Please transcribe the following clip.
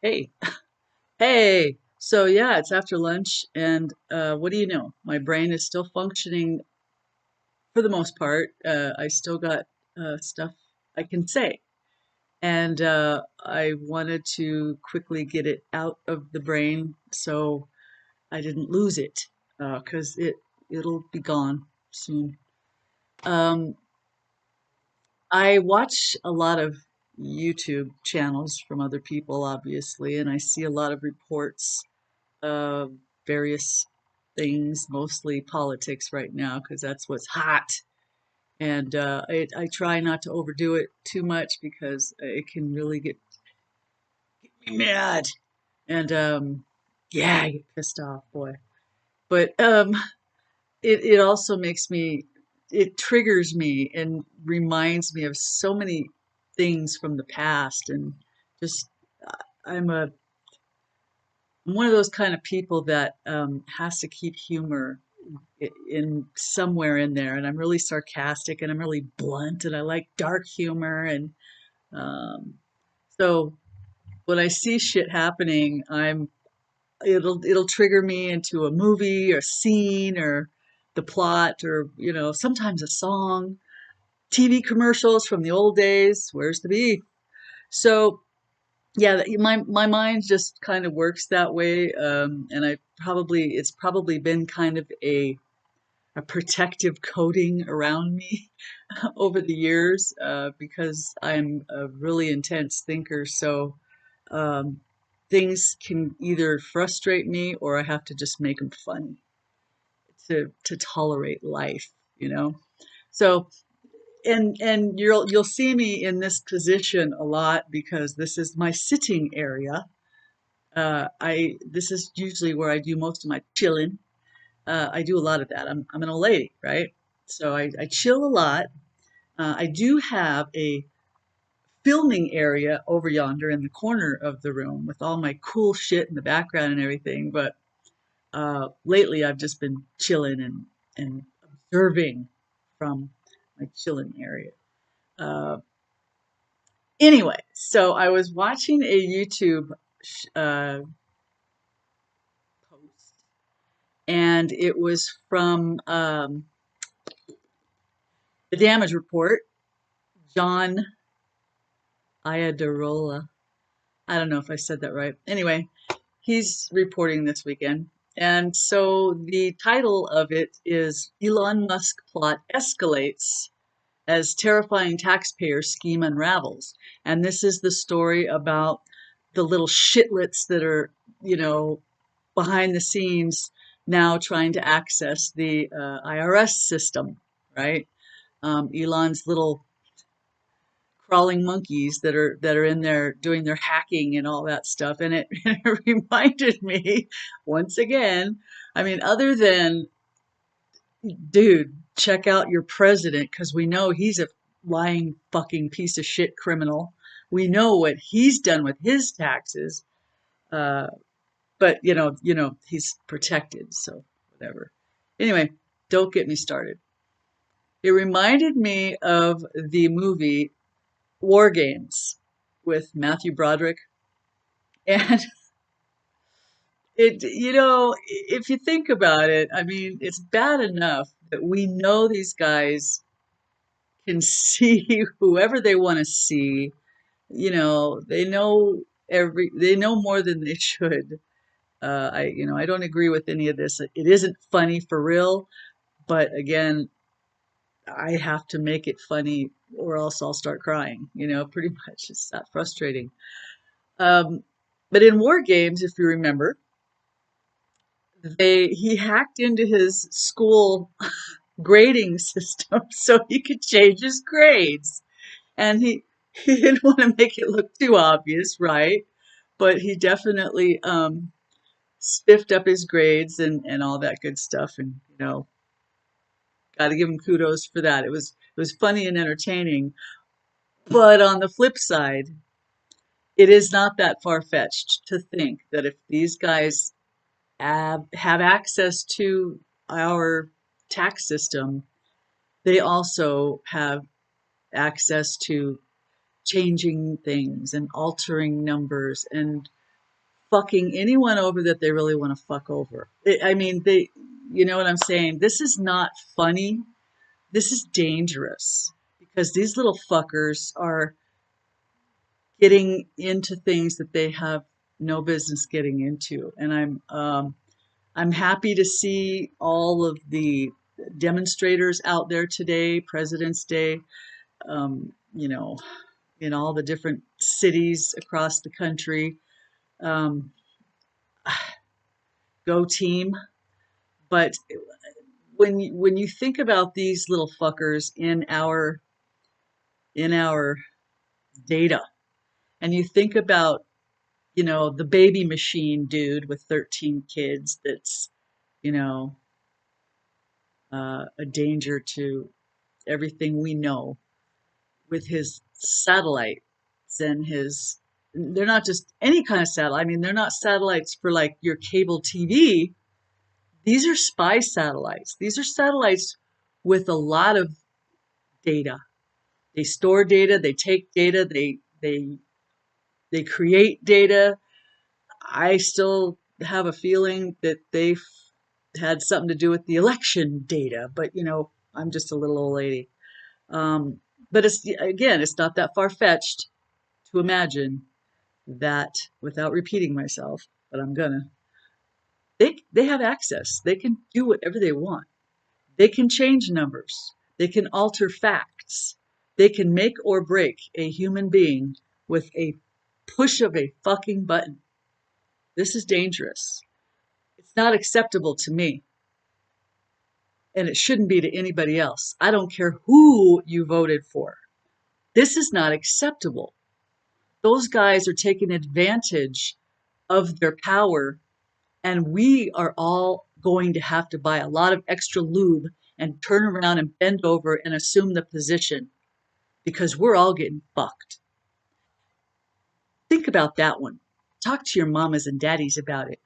Hey, hey. So yeah, it's after lunch, and what do you know? My brain is still functioning for the most part. I still got stuff I can say, and I wanted to quickly get it out of the brain so I didn't lose it, because it'll be gone soon. Um, I watch a lot of YouTube channels from other people, obviously, and I see a lot of reports uh, various things, mostly politics right now, because that's what's hot. And I try not to overdo it too much because it can really get me mad. And yeah, I get pissed off, boy. But it also makes me, it triggers me and reminds me of so many things from the past. And just, I'm a I'm one of those kind of people that has to keep humor in somewhere in there, and I'm really sarcastic and I'm really blunt and I like dark humor, and um, so when I see shit happening, it'll trigger me into a movie or scene or the plot, or sometimes a song, TV commercials from the old days. Where's the beef? So yeah, my mind just kind of works that way, and it's probably been kind of a protective coating around me over the years, because I'm a really intense thinker. So um, things can either frustrate me or I have to just make them funny to tolerate life, you know. So and you'll see me in this position a lot because this is my sitting area. I This is usually where I do most of my chilling. I do a lot of that. I'm an old lady, right? So I chill a lot. I do have a filming area over yonder in the corner of the room with all my cool shit in the background and everything. But lately, I've just been chilling and observing from my chilling area. Uh, anyway, so I was watching a YouTube post, and it was from the damage report. John Iadarola. I don't know if I said that right. Anyway, he's reporting this weekend. And so the title of it is Elon Musk Plot Escalates as Terrifying Taxpayer Scheme Unravels. And this is the story about the little shitlets that are, you know, behind the scenes now trying to access the IRS system, right? Elon's little crawling monkeys that are in there doing their hacking and all that stuff. And it, it reminded me once again, I mean, other than, dude, check out your president, because we know he's a lying fucking piece of shit criminal. We know what he's done with his taxes. Uh, but he's protected, so whatever. Anyway, don't get me started. It reminded me of the movie War Games with Matthew Broderick. And if you think about it, I mean, it's bad enough that we know these guys can see whoever they want to see. They know more than they should. I don't agree with any of this. It isn't funny for real, but again, I have to make it funny or else I'll start crying, pretty much. It's that frustrating. Um, but in War Games, if you remember, he hacked into his school grading system so he could change his grades. And he didn't want to make it look too obvious, right? But he definitely spiffed up his grades and all that good stuff. And got to give him kudos for that. It was funny and entertaining. But on the flip side, it is not that far fetched to think that if these guys have access to our tax system, they also have access to changing things and altering numbers and fucking anyone over that they really want to fuck over. I mean, you know what I'm saying? This is not funny. This is dangerous because these little fuckers are getting into things that they have no business getting into. And I'm happy to see all of the demonstrators out there today, President's Day, you know, in all the different cities across the country. Um, Go team. But when you think about these little fuckers in our data, and you think about, you know, the baby machine dude with 13 kids that's, you know, a danger to everything we know with his satellites and his, they're not just any kind of satellite. I mean, they're not satellites for like your cable TV. These are spy satellites. These are satellites with a lot of data. They store data, they take data, they create data. I still have a feeling that they've had something to do with the election data, but you know, I'm just a little old lady. Um, but it's again, it's not that far fetched to imagine that, without repeating myself, but I'm gonna, they have access. They can do whatever they want. They can change numbers. They can alter facts. They can make or break a human being with a push of a fucking button. This is dangerous. It's not acceptable to me, and it shouldn't be to anybody else. I don't care who you voted for. This is not acceptable. Those guys are taking advantage of their power, and we are all going to have to buy a lot of extra lube and turn around and bend over and assume the position because we're all getting fucked. Think about that one. Talk to your mamas and daddies about it.